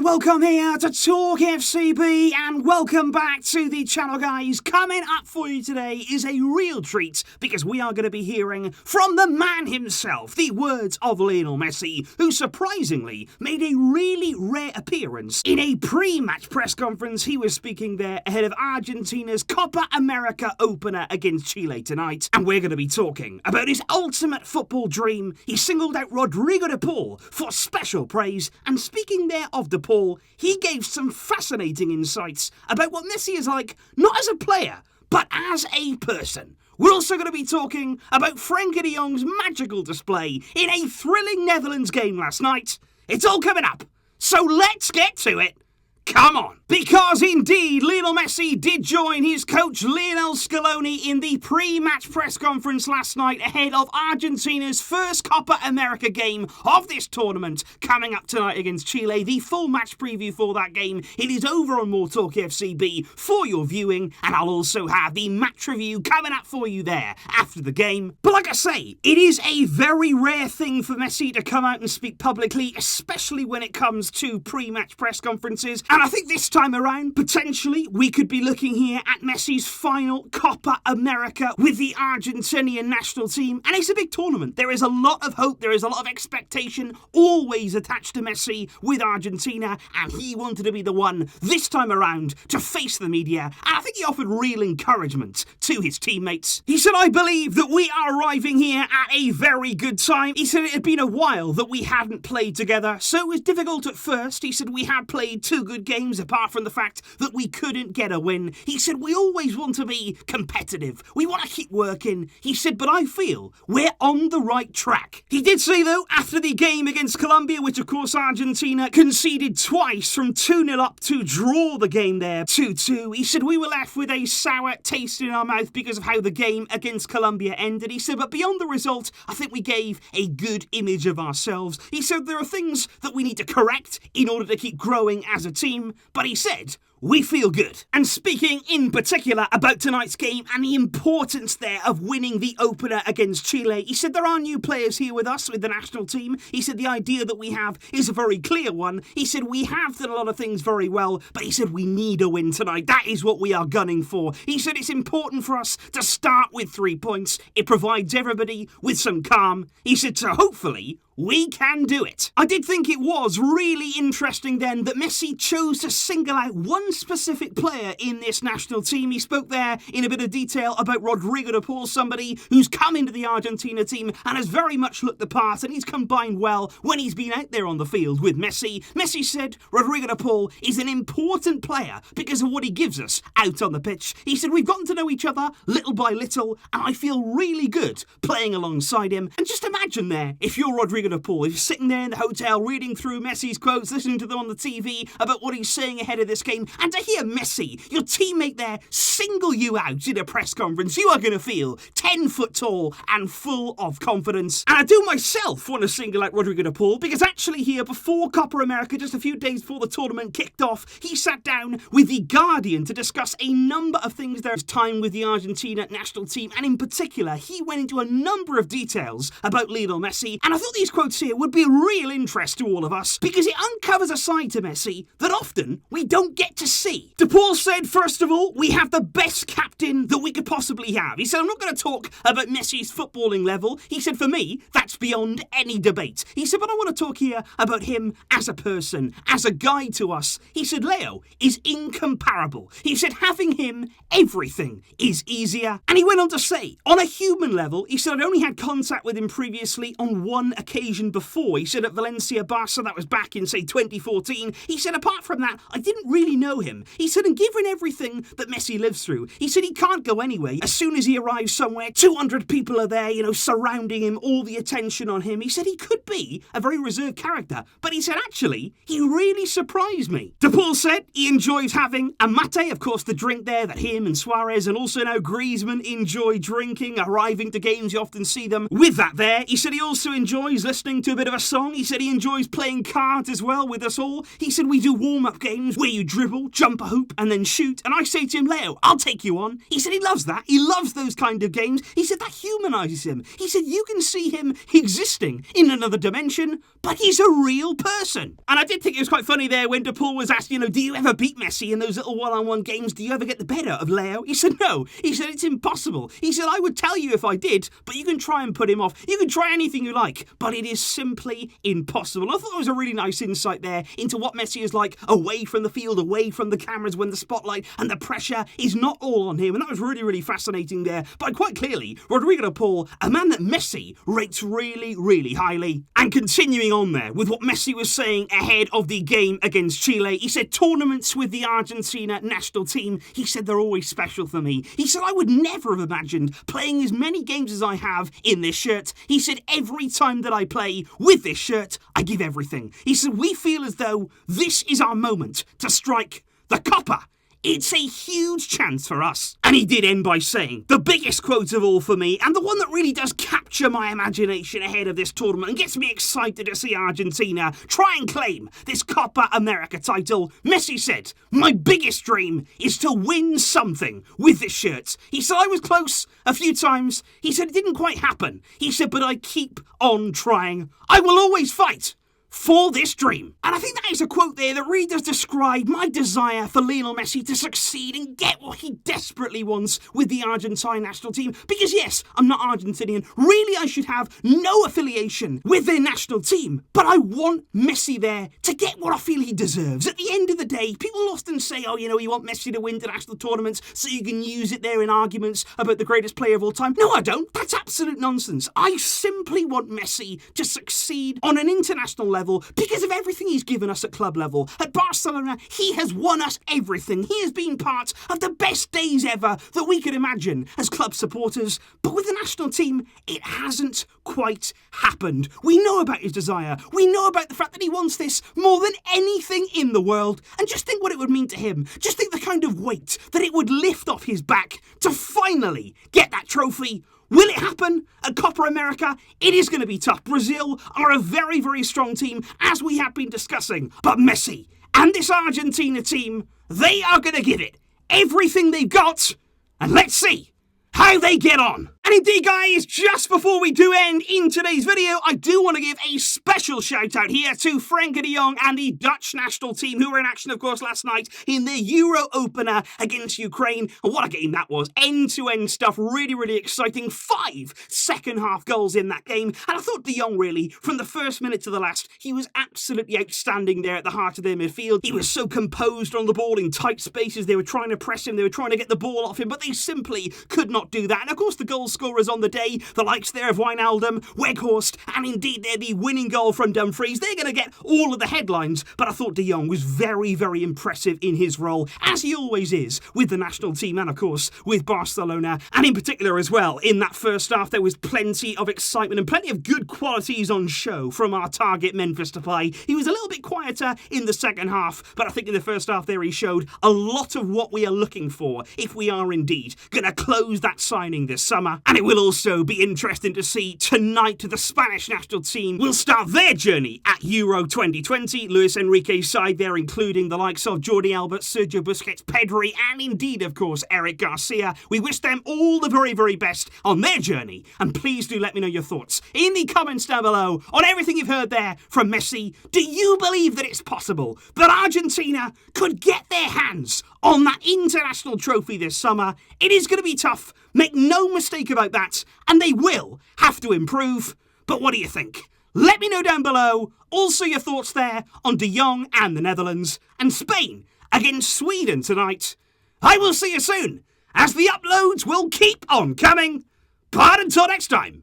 welcome here to TalkFCB and welcome back to the channel, guys. Coming up for you today is a real treat because we are going to be hearing from the man himself, the words of Lionel Messi, who surprisingly made a really rare appearance in a pre-match press conference. He was speaking there ahead of Argentina's Copa America opener against Chile tonight, and we're going to be talking about his ultimate football dream. He singled out Rodrigo de Paul for special praise, and speaking there of de Paul, he gave some fascinating insights about what Messi is like, not as a player, but as a person. We're also going to be talking about Frenkie de Jong's magical display in a thrilling Netherlands game last night. It's all coming up, so let's get to it. Come on. Because indeed, Lionel Messi did join his coach Lionel Scaloni in the pre-match press conference last night ahead of Argentina's first Copa America game of this tournament coming up tonight against Chile. The full match preview for that game, it is over on MORETALKFCB for your viewing, and I'll also have the match review coming up for you there after the game. But like I say, it is a very rare thing for Messi to come out and speak publicly, especially when it comes to pre-match press conferences. And I think this time around, potentially, we could be looking here at Messi's final Copa America with the Argentinian national team. And it's a big tournament. There is a lot of hope, there is a lot of expectation always attached to Messi with Argentina, and he wanted to be the one this time around to face the media. And I think he offered real encouragement to his teammates. He said, "I believe that we are arriving here at a very good time." He said it had been a while that we hadn't played together, so it was difficult at first. He said we had played 2 good games apart from the fact that we couldn't get a win. He said we always want to be competitive. We want to keep working. He said, but I feel we're on the right track. He did say, though, after the game against Colombia, which of course Argentina conceded twice from 2-0 up to draw the game there 2-2. He said we were left with a sour taste in our mouth because of how the game against Colombia ended. He said, but beyond the result, I think we gave a good image of ourselves. He said there are things that we need to correct in order to keep growing as a team. But he said, we feel good. And speaking in particular about tonight's game and the importance there of winning the opener against Chile, he said there are new players here with us with the national team. He said the idea that we have is a very clear one. He said we have done a lot of things very well, but he said we need a win tonight. That is what we are gunning for. He said it's important for us to start with 3 points. It provides everybody with some calm. He said so hopefully we can do it. I did think it was really interesting then that Messi chose to single out one specific player in this national team. He spoke there in a bit of detail about Rodrigo de Paul, somebody who's come into the Argentina team and has very much looked the part, and he's combined well when he's been out there on the field with Messi. Messi said Rodrigo de Paul is an important player because of what he gives us out on the pitch. He said we've gotten to know each other little by little, and I feel really good playing alongside him. And just imagine there, if you're Rodrigo de Paul, if you're sitting there in the hotel reading through Messi's quotes, listening to them on the TV about what he's saying ahead of this game, and to hear Messi, your teammate there, single you out in a press conference, you are going to feel 10 foot tall and full of confidence. And I do myself want to single out Rodrigo de Paul because actually here before Copa America, just a few days before the tournament kicked off, he sat down with The Guardian to discuss a number of things there, his time with the Argentina national team, and in particular, he went into a number of details about Lionel Messi, and I thought these quotes here would be a real interest to all of us because it uncovers a side to Messi that often we don't get to see. De Paul said, first of all, we have the best captain that we could possibly have. He said, I'm not going to talk about Messi's footballing level. He said, for me, that's beyond any debate. He said, but I want to talk here about him as a person, as a guide to us. He said, Leo is incomparable. He said, having him, everything is easier. And he went on to say, on a human level, he said, I'd only had contact with him previously on one occasion before. He said at Valencia Barca, that was back in, say, 2014. He said, apart from that, I didn't really know him. He said, and given everything that Messi lives through, he said he can't go anywhere. As soon as he arrives somewhere, 200 people are there, surrounding him, all the attention on him. He said he could be a very reserved character, but he said, actually, he really surprised me. De Paul said he enjoys having a mate, of course, the drink there that him and Suarez and also now Griezmann enjoy drinking, arriving to games, you often see them with that there. He said he also enjoys listening to a bit of a song. He said he enjoys playing cards as well with us all. He said we do warm-up games where you dribble, dribble, jump a hoop, and then shoot. And I say to him, Leo, I'll take you on. He said he loves that. He loves those kind of games. He said that humanises him. He said you can see him existing in another dimension, but he's a real person. And I did think it was quite funny there when De Paul was asked, do you ever beat Messi in those little one-on-one games? Do you ever get the better of Leo? He said no. He said it's impossible. He said I would tell you if I did, but you can try and put him off. You can try anything you like, but it is simply impossible. I thought it was a really nice insight there into what Messi is like away from the field, away from the cameras when the spotlight and the pressure is not all on him. And that was really, really fascinating there. But quite clearly, Rodrigo de Paul, a man that Messi rates really, really highly. And continuing on there with what Messi was saying ahead of the game against Chile, he said tournaments with the Argentina national team, he said they're always special for me. He said I would never have imagined playing as many games as I have in this shirt. He said every time that I play with this shirt, I give everything. He said we feel as though this is our moment to strike the Copa. It's a huge chance for us. And he did end by saying, the biggest quote of all for me, and the one that really does capture my imagination ahead of this tournament and gets me excited to see Argentina try and claim this Copa America title. Messi said, my biggest dream is to win something with this shirt. He said, I was close a few times. He said, it didn't quite happen. He said, but I keep on trying. I will always fight for this dream. And I think that is a quote there that really does describe my desire for Lionel Messi to succeed and get what he desperately wants with the Argentine national team. Because yes, I'm not Argentinian. Really, I should have no affiliation with their national team. But I want Messi there to get what I feel he deserves. At the end of the day, people often say, you want Messi to win international tournaments so you can use it there in arguments about the greatest player of all time. No, I don't. That's absolute nonsense. I simply want Messi to succeed on an international level because of everything he's given us at club level. At Barcelona, he has won us everything. He has been part of the best days ever that we could imagine as club supporters. But with the national team, it hasn't quite happened. We know about his desire. We know about the fact that he wants this more than anything in the world. And just think what it would mean to him. Just think the kind of weight that it would lift off his back to finally get that trophy. Will it happen at Copa America? It is going to be tough. Brazil are a very, very strong team, as we have been discussing. But Messi and this Argentina team, they are going to give it everything they've got. And let's see how they get on. And indeed, guys, just before we do end in today's video, I do want to give a special shout out here to Frenkie de Jong and the Dutch national team who were in action, of course, last night in their Euro opener against Ukraine. And what a game that was. End-to-end stuff. Really, really exciting. 5 second-half goals in that game. And I thought de Jong, really, from the first minute to the last, he was absolutely outstanding there at the heart of their midfield. He was so composed on the ball in tight spaces. They were trying to press him. They were trying to get the ball off him, but they simply could not do that. And, of course, the goal scorers on the day, the likes there of Wijnaldum, Weghorst, and indeed there the winning goal from Dumfries. They're going to get all of the headlines, but I thought de Jong was very, very impressive in his role, as he always is with the national team and, of course, with Barcelona, and in particular as well. In that first half, there was plenty of excitement and plenty of good qualities on show from our target Memphis Depay. He was a little bit quieter in the second half, but I think in the first half there he showed a lot of what we are looking for if we are indeed going to close that signing this summer. And it will also be interesting to see tonight the Spanish national team will start their journey at Euro 2020. Luis Enrique's side there, including the likes of Jordi Alba, Sergio Busquets, Pedri, and indeed, of course, Eric Garcia. We wish them all the very, very best on their journey. And please do let me know your thoughts in the comments down below on everything you've heard there from Messi. Do you believe that it's possible that Argentina could get their hands on that international trophy this summer? It is going to be tough. Make no mistake about that, and they will have to improve. But what do you think? Let me know down below. Also your thoughts there on de Jong and the Netherlands, and Spain against Sweden tonight. I will see you soon, as the uploads will keep on coming. But until next time,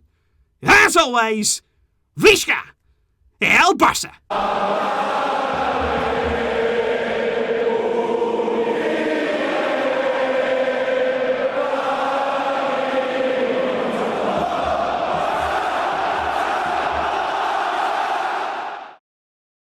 as always, Visca El Barça.